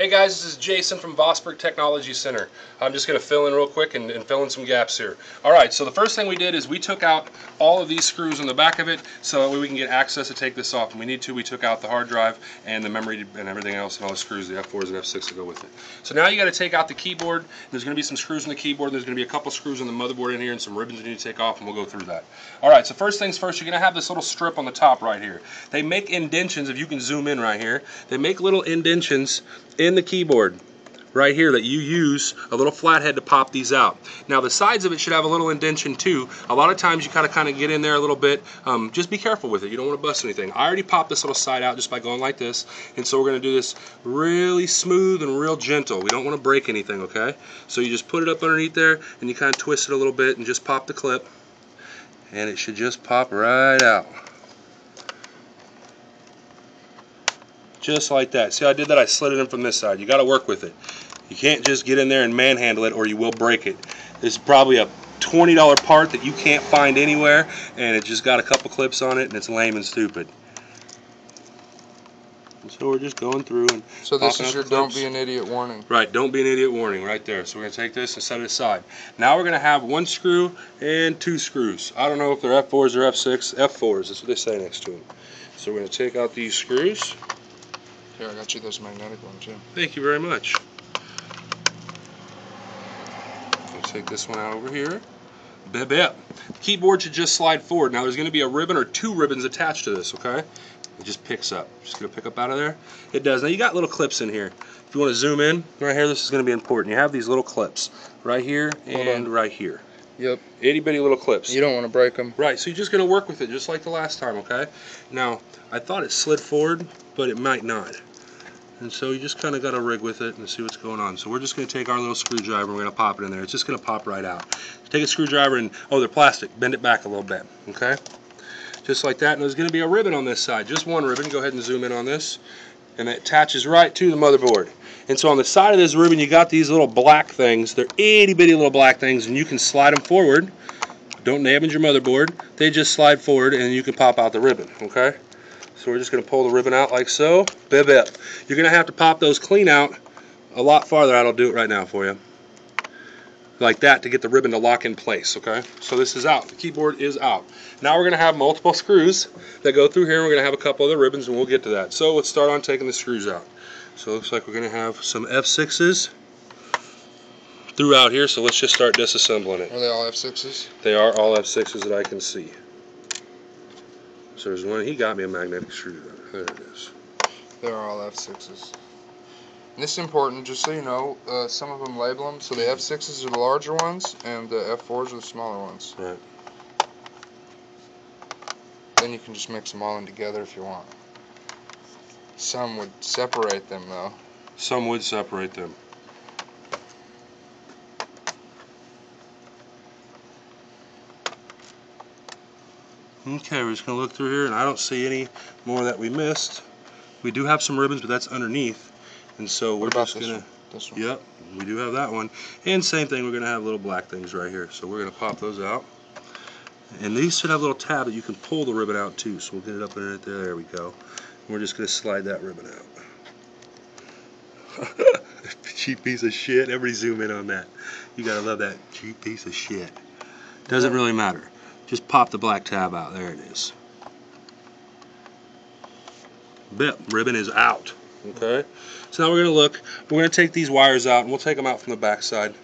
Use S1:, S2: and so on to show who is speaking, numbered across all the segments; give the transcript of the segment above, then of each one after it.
S1: Hey guys, this is Jason from Vosburg Technology Center. I'm just going to fill in real quick and fill in some gaps here. Alright, so the first thing we did is we took out all of these screws on the back of it so that way we can get access to take this off. And we need to, we took out the hard drive and the memory and everything else and all the screws, the F4s and F6 to go with it. So now you got to take out the keyboard. There's going to be some screws in the keyboard. There's going to be a couple screws on the motherboard in here and some ribbons you need to take off, and we'll go through that. Alright, so first things first, you're going to have this little strip on the top right here. They make indentions, if you can zoom in right here, they make little indentions in the keyboard right here that you use a little flathead to pop these out. Now the sides of it should have a little indentation too. A lot of times you kind of get in there a little bit. Just be careful with it. You don't want to bust anything. I already popped this little side out just by going like this, and so we're going to do this really smooth and real gentle. We don't want to break anything, okay? So you just put it up underneath there and you kind of twist it a little bit and just pop the clip, and it should just pop right out. Just like that. See how I did that? I slid it in from this side. You got to work with it. You can't just get in there and manhandle it or you will break it. This is probably a $20 part that you can't find anywhere, and it just got a couple clips on it and it's lame and stupid. And so we're just going through and
S2: so this is your don't be an idiot warning.
S1: Right, don't be an idiot warning right there. So we're going to take this and set it aside. Now we're going to have one screw and two screws. I don't know if they're F4s or F6. F4s, that's what they say next to them. So we're going to take out these screws.
S2: Here, I got you those magnetic ones too.
S1: Thank you very much. I'll take this one out over here. Bip, bip. The keyboard should just slide forward. Now there's going to be a ribbon or two ribbons attached to this, okay? It just picks up. Just going to pick up out of there. It does. Now you got little clips in here. If you want to zoom in, right here, this is going to be important. You have these little clips right here and right here.
S2: Yep.
S1: Itty bitty little clips.
S2: You don't want to break them.
S1: Right, so you're just going to work with it just like the last time, okay? Now, I thought it slid forward, but it might not. And so you just kind of got to rig with it and see what's going on. So we're just going to take our little screwdriver and we're going to pop it in there. It's just going to pop right out. Take a screwdriver and, oh, they're plastic. Bend it back a little bit, okay? Just like that. And there's going to be a ribbon on this side. Just one ribbon. Go ahead and zoom in on this. And it attaches right to the motherboard. And so on the side of this ribbon, you got these little black things. They're itty bitty little black things, and you can slide them forward. Don't damage your motherboard. They just slide forward and you can pop out the ribbon, okay? So we're just going to pull the ribbon out like so. Bip, bip. You're going to have to pop those clean out a lot farther out. I'll do it right now for you. Like that to get the ribbon to lock in place, okay? So this is out. The keyboard is out. Now we're going to have multiple screws that go through here. And we're going to have a couple other ribbons, and we'll get to that. So let's start on taking the screws out. So it looks like we're going to have some F6s throughout here. So let's just start disassembling it.
S2: Are they all F6s?
S1: They are all F6s that I can see. So there's one. He got me a magnetic screwdriver. There it is.
S2: They're all F6s. And this is important, just so you know. Some of them label them. So the F6s are the larger ones, and the F4s are the smaller ones.
S1: Right.
S2: Then you can just mix them all in together if you want. Some would separate them, though.
S1: Some would separate them. Okay, we're just going to look through here, and I don't see any more that we missed. We do have some ribbons, but that's underneath. And so we're just going to...
S2: This one?
S1: Yep, we do have that one. And same thing, we're going to have little black things right here. So we're going to pop those out. And these should have a little tab that you can pull the ribbon out too. So we'll get it up right there. There we go. And we're just going to slide that ribbon out. Cheap piece of shit. Everybody zoom in on that. You got to love that cheap piece of shit. Doesn't really matter. Just pop the black tab out. There it is. Bip. Ribbon is out. Okay. So now we're going to look. We're going to take these wires out, and we'll take them out from the back side.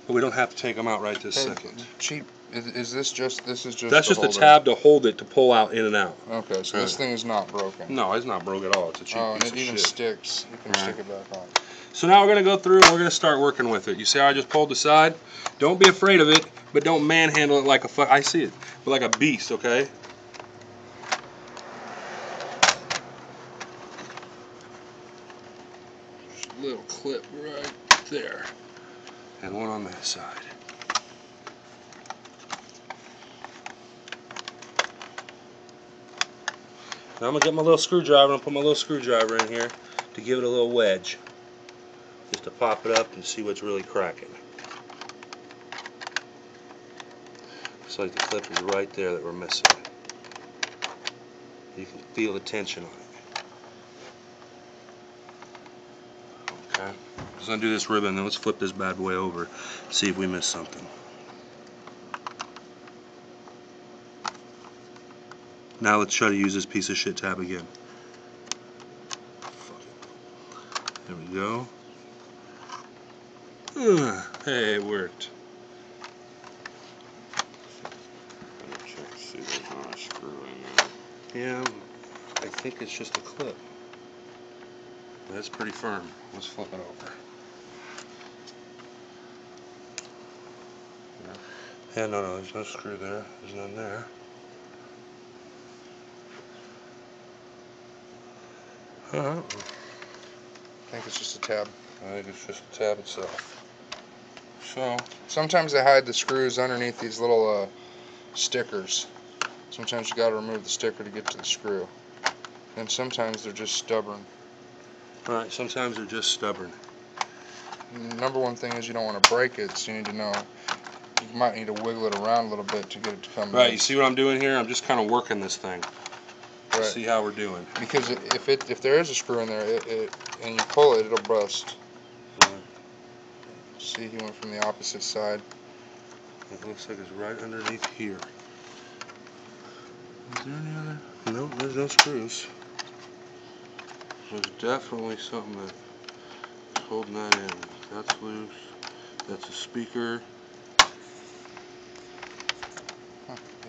S1: But we don't have to take them out right this second.
S2: Cheap. Is this just? This is just.
S1: That's just a tab to hold it to pull out in and out.
S2: Okay. So this thing is not broken.
S1: No, it's not broke at all. It's a cheap piece of shit.
S2: And it even sticks. You can stick it back on.
S1: So now we're going to go through and we're going to start working with it. You see how I just pulled the side? Don't be afraid of it, but don't manhandle it like a I see it, but like a beast, okay? Just a little clip right there. And one on that side. Now I'm going to get my little screwdriver and put my little screwdriver in here to give it a little wedge. Just to pop it up and see what's really cracking. Looks like the clip is right there that we're missing. You can feel the tension on it. Okay. Let's undo this ribbon, then let's flip this bad boy over, see if we missed something. Now let's try to use this piece of shit tab again. There we go. Hey, it worked.
S3: Check to see there's not a screw in there.
S1: Yeah, I think it's just a clip. That's pretty firm. Let's flip it over. Yeah, no, there's no screw there. There's none there.
S2: I think it's just a tab.
S1: I think it's just the tab itself. So,
S2: sometimes they hide the screws underneath these little stickers. Sometimes you got to remove the sticker to get to the screw. And sometimes they're just stubborn.
S1: alright, sometimes they're just stubborn.
S2: And the number one thing is you don't want to break it, so you need to know you might need to wiggle it around a little bit to get it to come
S1: Right,
S2: in.
S1: you see what I'm doing here? I'm just kind of working this thing.
S2: Right.
S1: See how we're doing.
S2: Because if there is a screw in there and you pull it, it'll burst. See, he went from the opposite side.
S1: It looks like it's right underneath here. Is there any other? No, there's no screws. There's definitely something that's holding that in. That's loose. That's a speaker.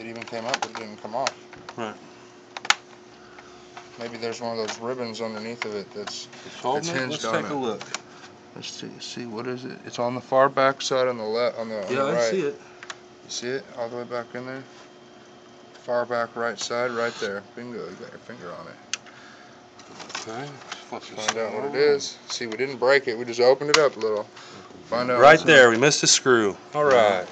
S2: It even came up, but it didn't come off.
S1: Right.
S2: Maybe there's one of those ribbons underneath of it
S1: It's holding it. Let's take a look.
S2: Let's see, what is it? It's on the far back side on the left, on the
S1: Yeah,
S2: right.
S1: I see it.
S2: You see it all the way back in there? Far back right side, right there. Bingo, you got your finger on it.
S1: Okay.
S2: Find out what it is. See, we didn't break it, we just opened it up a little. Find out.
S1: Right there, we missed a screw. All right.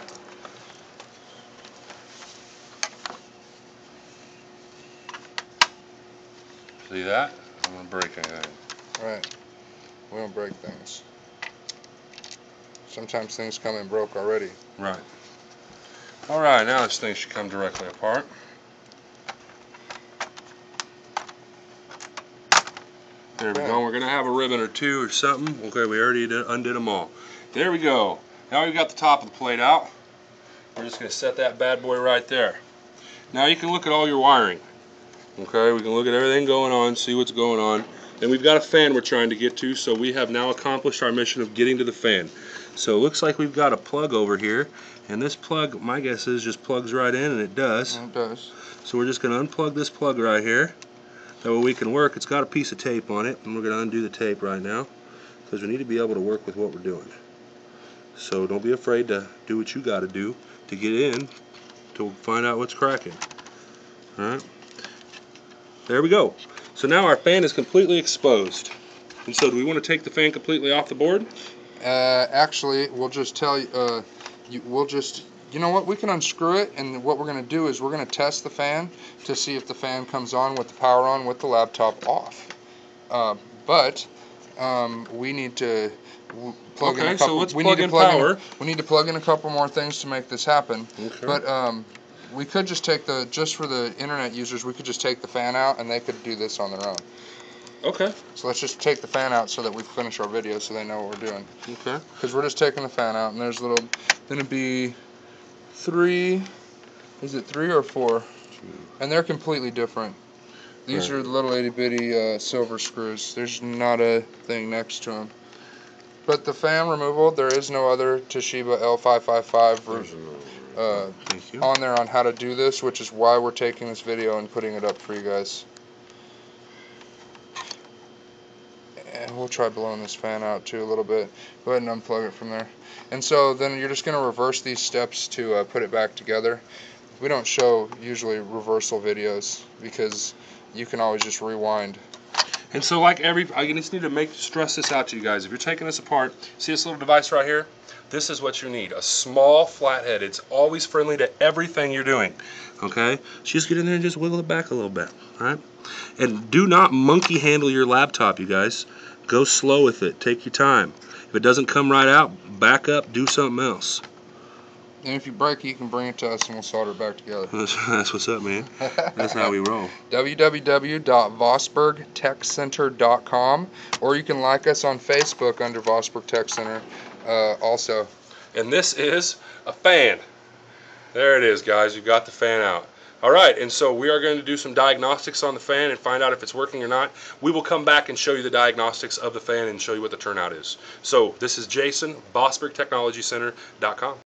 S1: See that? I'm gonna break anything.
S2: Right. We don't break things. Sometimes things come in broke already.
S1: Right. All right, now this thing should come directly apart. There we go. We're gonna have a ribbon or two or something. Okay, we already undid them all. There we go. Now we've got the top of the plate out. We're just gonna set that bad boy right there. Now you can look at all your wiring. Okay, we can look at everything going on, see what's going on. And we've got a fan we're trying to get to, so we have now accomplished our mission of getting to the fan. So it looks like we've got a plug over here, and this plug, my guess is, just plugs right in, and it does.
S2: It does.
S1: So we're just going to unplug this plug right here. That way we can work. It's got a piece of tape on it, and we're going to undo the tape right now, because we need to be able to work with what we're doing. So don't be afraid to do what you got to do to get in to find out what's cracking. Alright. There we go. So now our fan is completely exposed. And so do we want to take the fan completely off the board?
S2: Actually, we'll just tell you, you know what, we can unscrew it, and what we're going to do is we're going to test the fan to see if the fan comes on with the power on with the laptop off. But we need to plug in a couple.
S1: So let's plug in power.
S2: We need to plug in a couple more things to make this happen.
S1: Okay.
S2: But we could just take just for the internet users, we could just take the fan out and they could do this on their own.
S1: Okay.
S2: So let's just take the fan out so that we finish our video so they know what we're doing.
S1: Okay.
S2: Because we're just taking the fan out, and there's little, going to be 3, is it 3 or 4? 2. And they're completely different. These are little itty bitty silver screws. There's not a thing next to them. But the fan removal, there is no other Toshiba L555 on there on how to do this, which is why we're taking this video and putting it up for you guys. And we'll try blowing this fan out too a little bit. Go ahead and unplug it from there. And so then you're just going to reverse these steps to put it back together. We don't show usually reversal videos because you can always just rewind.
S1: And so like I just need to stress this out to you guys. If you're taking this apart, see this little device right here? This is what you need. A small flathead. It's always friendly to everything you're doing. Okay? So just get in there and just wiggle it back a little bit. Alright? And do not monkey handle your laptop, you guys. Go slow with it. Take your time. If it doesn't come right out, back up, do something else.
S2: And if you break it, you can bring it to us and we'll solder it back together.
S1: That's what's up, man. That's how we roll.
S2: www.vosburgtechcenter.com, or you can like us on Facebook under Vosburg Tech Center also.
S1: And this is a fan. There it is, guys. You've got the fan out. All right, and so we are going to do some diagnostics on the fan and find out if it's working or not. We will come back and show you the diagnostics of the fan and show you what the turnout is. So this is Jason, VosburgTechnologyCenter.com.